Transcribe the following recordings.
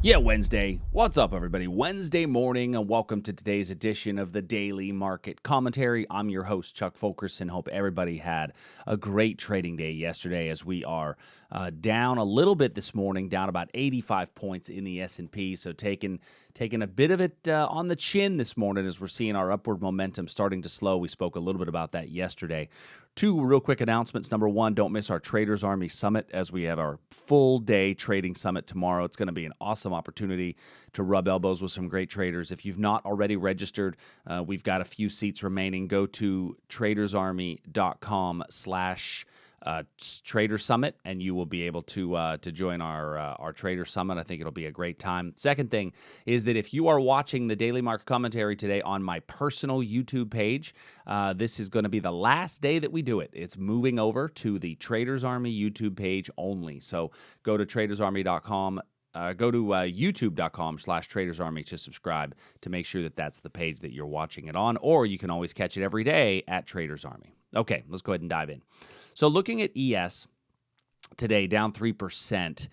Yeah, Wednesday. What's up, everybody? Wednesday morning, and welcome to today's edition of the Daily Market Commentary. I'm your host, Chuck Fulkerson. Hope everybody had a great trading day yesterday as we are down a little bit this morning, down about 85 points in the S&P. So taking a bit of it on the chin this morning as we're seeing our upward momentum starting to slow. We spoke a little bit about that yesterday. Two real quick announcements. Number one, don't miss our Traders Army Summit as we have our full day trading summit tomorrow. It's going to be an awesome opportunity to rub elbows with some great traders. If you've not already registered, we've got a few seats remaining. Go to tradersarmy.com/. Trader Summit, and you will be able to join our Trader Summit. I think it'll be a great time. Second thing is that if you are watching the Daily Market Commentary today on my personal YouTube page, this is going to be the last day that we do it. It's moving over to the Traders Army YouTube page only. So go to tradersarmy.com. Go to youtube.com/tradersarmy to subscribe to make sure that that's the page that you're watching it on, or you can always catch it every day at Traders Army. Okay, let's go ahead and dive in. So looking at ES today, down 3%,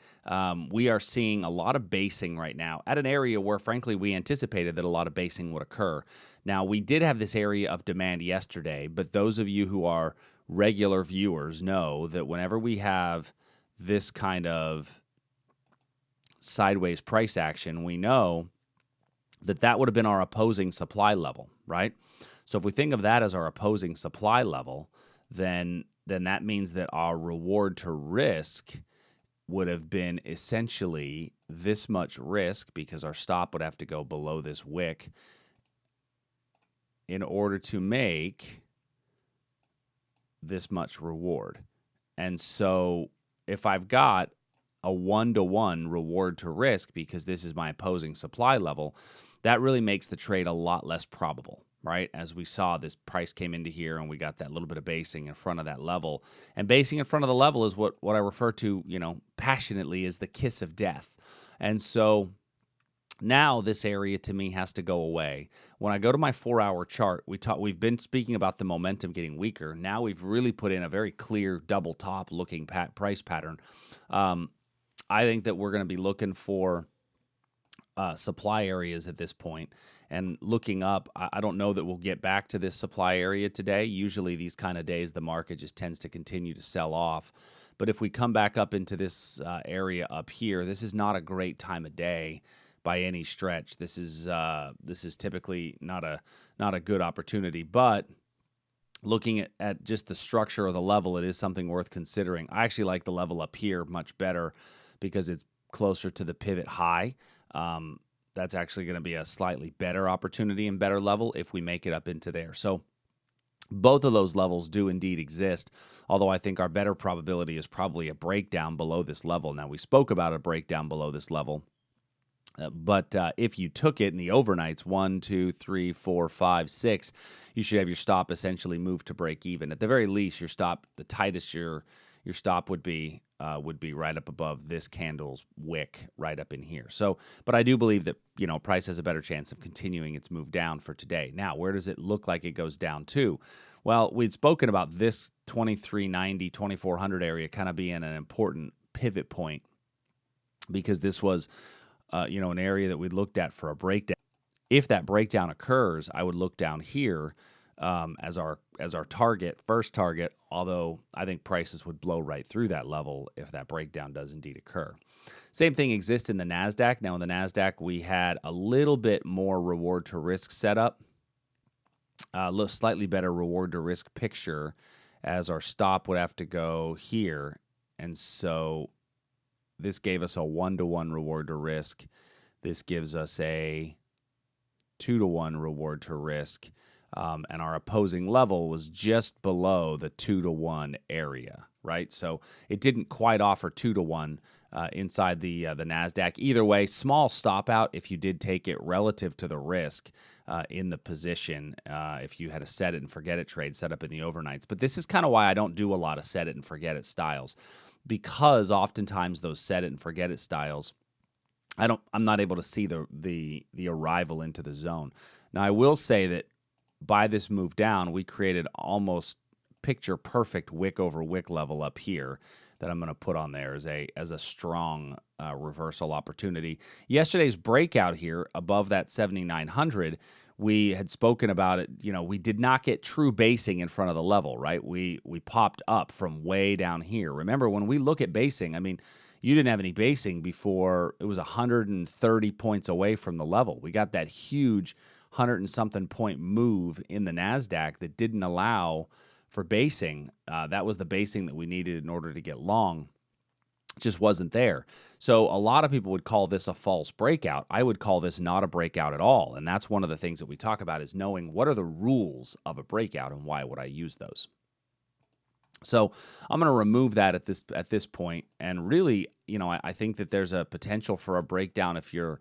we are seeing a lot of basing right now at an area where, frankly, we anticipated that a lot of basing would occur. Now, we did have this area of demand yesterday, but those of you who are regular viewers know that whenever we have this kind of sideways price action, we know that that would have been our opposing supply level, right? So if we think of that as our opposing supply level, then that means that our reward to risk would have been essentially this much risk because our stop would have to go below this wick in order to make this much reward. And so if I've got a 1-to-1 reward to risk because this is my opposing supply level, that really makes the trade a lot less probable, right? As we saw, this price came into here and we got that little bit of basing in front of that level. And basing in front of the level is what I refer to, passionately as the kiss of death. And so now this area to me has to go away. When I go to my 4-hour chart, we've been speaking about the momentum getting weaker. Now we've really put in a very clear double top looking price pattern. I think that we're going to be looking for supply areas at this point. And looking up, I don't know that we'll get back to this supply area today. Usually these kind of days, the market just tends to continue to sell off. But if we come back up into this area up here, this is not a great time of day by any stretch. This is typically not a good opportunity. But looking at just the structure of the level, it is something worth considering. I actually like the level up here much better because it's closer to the pivot high. That's actually going to be a slightly better opportunity and better level if we make it up into there. So both of those levels do indeed exist, although I think our better probability is probably a breakdown below this level. Now, we spoke about a breakdown below this level, but if you took it in the overnights, 1, 2, 3, 4, 5, 6, you should have your stop essentially move to break even. At the very least, your stop, the tightest your stop would be right up above this candle's wick right up in here. So, but I do believe that, price has a better chance of continuing its move down for today. Now, where does it look like it goes down to? Well, we'd spoken about this 2390, 2400 area kind of being an important pivot point because this was, an area that we looked at for a breakdown. If that breakdown occurs, I would look down here as our first target, although I think prices would blow right through that level if that breakdown does indeed occur. Same thing exists in the NASDAQ. Now in the NASDAQ, we had a little bit more reward to risk setup, a slightly better reward to risk picture as our stop would have to go here. And so this gave us a 1-to-1 reward to risk. This gives us a 2-to-1 reward to risk. And our opposing level was just below the 2-to-1 area, right? So it didn't quite offer 2-to-1 inside the NASDAQ. Either way, small stop out if you did take it relative to the risk in the position if you had a set it and forget it trade set up in the overnights. But this is kind of why I don't do a lot of set it and forget it styles, because oftentimes those set it and forget it styles, I'm not able to see the arrival into the zone. Now I will say that by this move down, we created almost picture perfect wick over wick level up here that I'm going to put on there as a strong reversal opportunity. Yesterday's breakout here above that 7,900, we had spoken about it. We did not get true basing in front of the level, right? We popped up from way down here. Remember, when we look at basing, I mean, you didn't have any basing before it was 130 points away from the level. We got that huge 100 and something point move in the NASDAQ that didn't allow for basing. That was the basing that we needed in order to get long. It just wasn't there. So a lot of people would call this a false breakout. I would call this not a breakout at all. And that's one of the things that we talk about, is knowing what are the rules of a breakout and why would I use those. So I'm going to remove that at this point. And really, I think that there's a potential for a breakdown if you're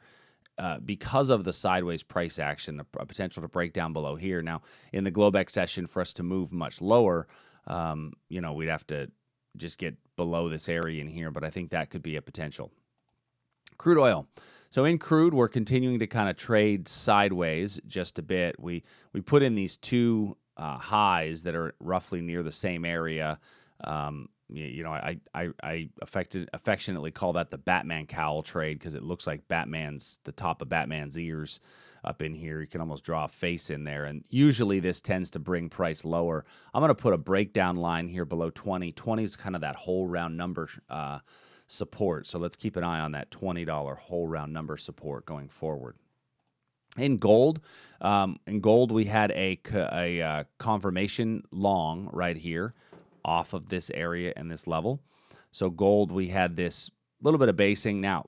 because of the sideways price action, a potential to break down below here. Now, in the Globex session, for us to move much lower, we'd have to just get below this area in here, but I think that could be a potential. Crude oil. So in crude, we're continuing to kind of trade sideways just a bit. We put in these two highs that are roughly near the same area. I affectionately call that the Batman cowl trade, because it looks like the top of Batman's ears up in here. You can almost draw a face in there, and usually this tends to bring price lower. I'm going to put a breakdown line here below 20. 20 is kind of that whole round number support, so let's keep an eye on that $20 whole round number support going forward. In gold, we had a confirmation long right here off of this area and this level. So gold, we had this little bit of basing. Now,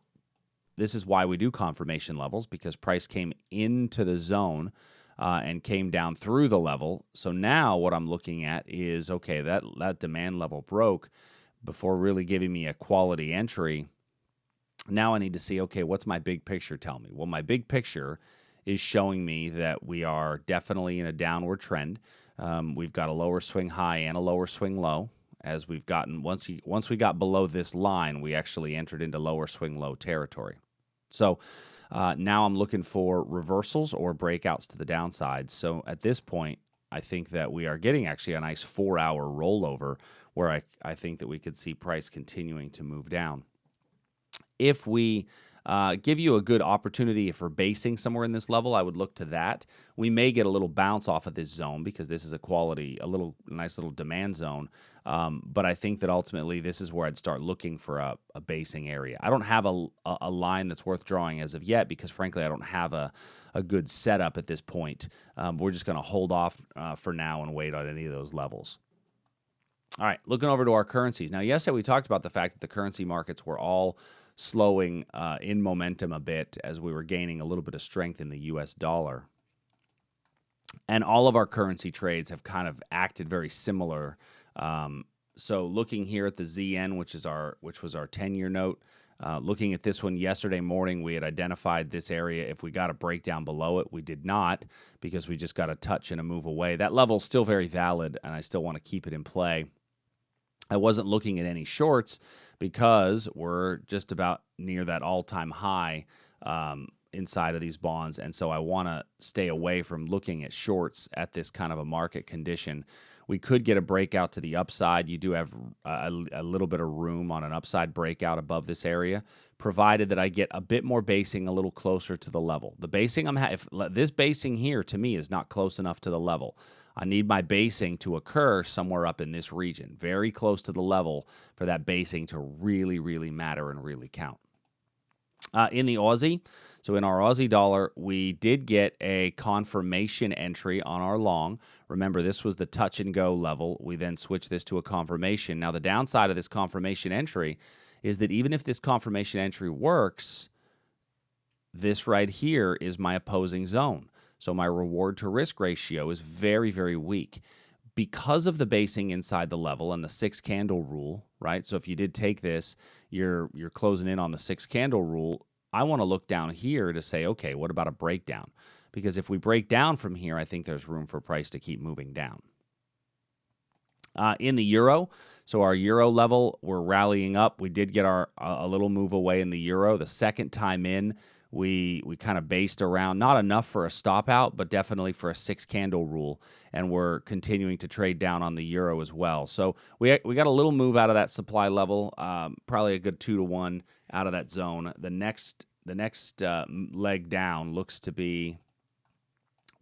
this is why we do confirmation levels, because price came into the zone and came down through the level. So now what I'm looking at is, okay, that demand level broke before really giving me a quality entry. Now I need to see, okay, what's my big picture tell me? Well, my big picture is showing me that we are definitely in a downward trend. We've got a lower swing high and a lower swing low. As we've gotten, once we got below this line, we actually entered into lower swing low territory. So now I'm looking for reversals or breakouts to the downside. So at this point, I think that we are getting actually a nice 4-hour rollover where I think that we could see price continuing to move down. If we give you a good opportunity for basing somewhere in this level, I would look to that. We may get a little bounce off of this zone because this is a nice little demand zone. But I think that ultimately this is where I'd start looking for a basing area. I don't have a line that's worth drawing as of yet because, frankly, I don't have a good setup at this point. We're just going to hold off for now and wait on any of those levels. All right, looking over to our currencies. Now, yesterday we talked about the fact that the currency markets were all slowing in momentum a bit as we were gaining a little bit of strength in the U.S. dollar. And all of our currency trades have kind of acted very similar. So looking here at the ZN, which was our 10-year note, looking at this one yesterday morning, we had identified this area. If we got a breakdown below it, we did not, because we just got a touch and a move away. That level's still very valid, and I still want to keep it in play. I wasn't looking at any shorts because we're just about near that all-time high inside of these bonds, and so I want to stay away from looking at shorts at this kind of a market condition. We could get a breakout to the upside. You do have a little bit of room on an upside breakout above this area, provided that I get a bit more basing a little closer to the level. The basing if this basing here to me is not close enough to the level. I need my basing to occur somewhere up in this region, very close to the level for that basing to really, really matter and really count. In the Aussie, so in our Aussie dollar, we did get a confirmation entry on our long. Remember, this was the touch and go level. We then switched this to a confirmation. Now, the downside of this confirmation entry is that even if this confirmation entry works, this right here is my opposing zone. So my reward to risk ratio is very, very weak because of the basing inside the level and the 6-candle rule, right? So if you did take this, you're closing in on the 6-candle rule. I want to look down here to say, okay, what about a breakdown? Because if we break down from here, I think there's room for price to keep moving down. In the euro, so our euro level, we're rallying up. We did get a little move away in the euro. The second time in, we kind of based around, not enough for a stop out, but definitely for a 6-candle rule, and we're continuing to trade down on the euro as well. So we got a little move out of that supply level, probably a good 2-to-1 out of that zone. The next leg down looks to be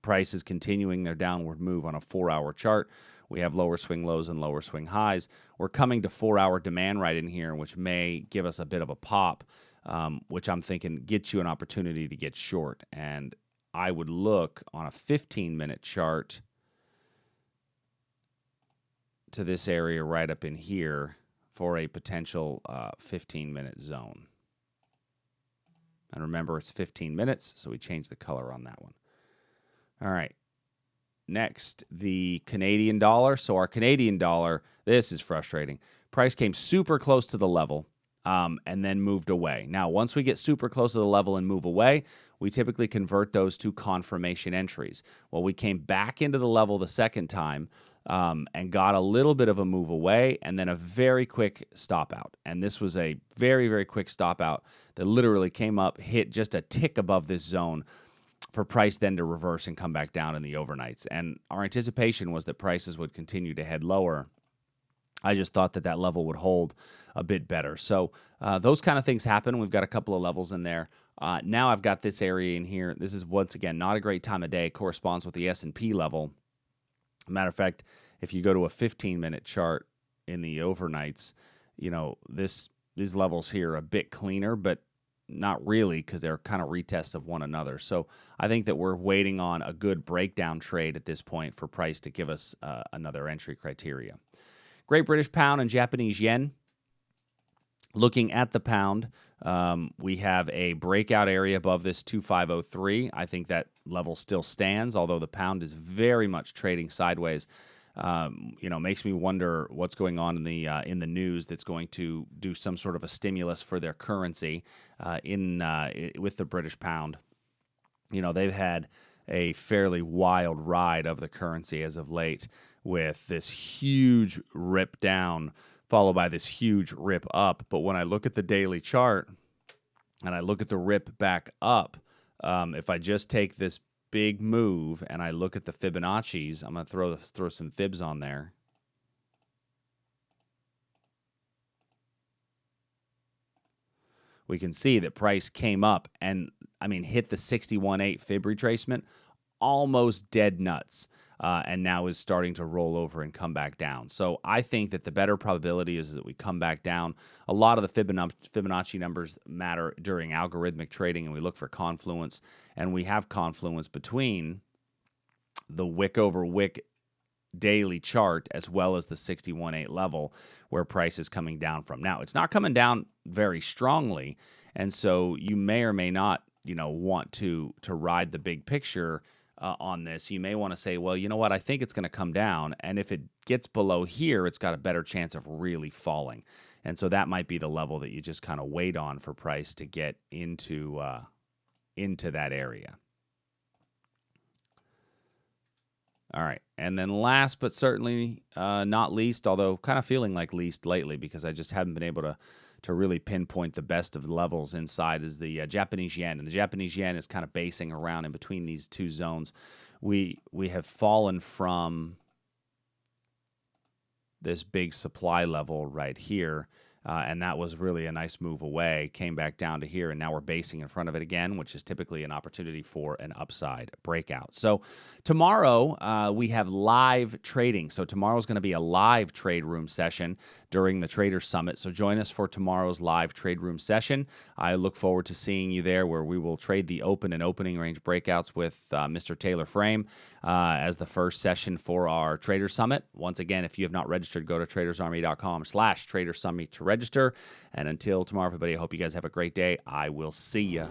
prices continuing their downward move on a 4-hour chart. We have lower swing lows and lower swing highs. We're coming to 4-hour demand right in here, which may give us a bit of a pop, which I'm thinking gets you an opportunity to get short. And I would look on a 15-minute chart to this area right up in here for a potential 15-minute zone. And remember, it's 15 minutes, so we changed the color on that one. All right. Next, the Canadian dollar. So our Canadian dollar, this is frustrating. Price came super close to the level and then moved away. Now, once we get super close to the level and move away, we typically convert those to confirmation entries. Well, we came back into the level the second time and got a little bit of a move away and then a very quick stop out. And this was a very, very quick stop out that literally came up, hit just a tick above this zone, for price then to reverse and come back down in the overnights. And our anticipation was that prices would continue to head lower. I just thought that that level would hold a bit better. So those kind of things happen. We've got a couple of levels in there. Now I've got this area in here. This is, once again, not a great time of day. It corresponds with the S&P level. Matter of fact, if you go to a 15-minute chart in the overnights, you know, these levels here are a bit cleaner, but not really, because they're kind of retests of one another. So I think that we're waiting on a good breakdown trade at this point for price to give us another entry criteria. Great British Pound and Japanese Yen. Looking at the pound, we have a breakout area above this 2503. I think that level still stands, although the pound is very much trading sideways. Makes me wonder what's going on in the news that's going to do some sort of a stimulus for their currency with the British pound. You know, they've had a fairly wild ride of the currency as of late, with this huge rip down followed by this huge rip up. But when I look at the daily chart and I look at the rip back up, if I just take this big move and I look at the Fibonacci's, I'm going to throw some fibs on there. We can see that price came up and, hit the 61.8 fib retracement, almost dead nuts, and now is starting to roll over and come back down. So I think that the better probability is that we come back down. A lot of the Fibonacci numbers matter during algorithmic trading, and we look for confluence, and we have confluence between the wick over wick daily chart as well as the 61.8 level where price is coming down from. Now, it's not coming down very strongly, and so you may or may not, want to ride the big picture on this. You may want to say, well, you know what, I think it's going to come down, and if it gets below here, it's got a better chance of really falling. And so that might be the level that you just kind of wait on for price to get into that area. All right, and then last but certainly not least, although kind of feeling like least lately because I just haven't been able to really pinpoint the best of the levels inside, is the Japanese yen. And the Japanese yen is kind of basing around in between these two zones. We have fallen from this big supply level right here, and that was really a nice move away, came back down to here, and now we're basing in front of it again, which is typically an opportunity for an upside breakout. So tomorrow we have live trading. So tomorrow's going to be a live trade room session during the Trader Summit. So join us for tomorrow's live trade room session. I look forward to seeing you there, where we will trade the open and opening range breakouts with Mr. Taylor Frame as the first session for our Trader Summit. Once again, if you have not registered, go to tradersarmy.com/Trader Summit to register. And until tomorrow, everybody, I hope you guys have a great day. I will see you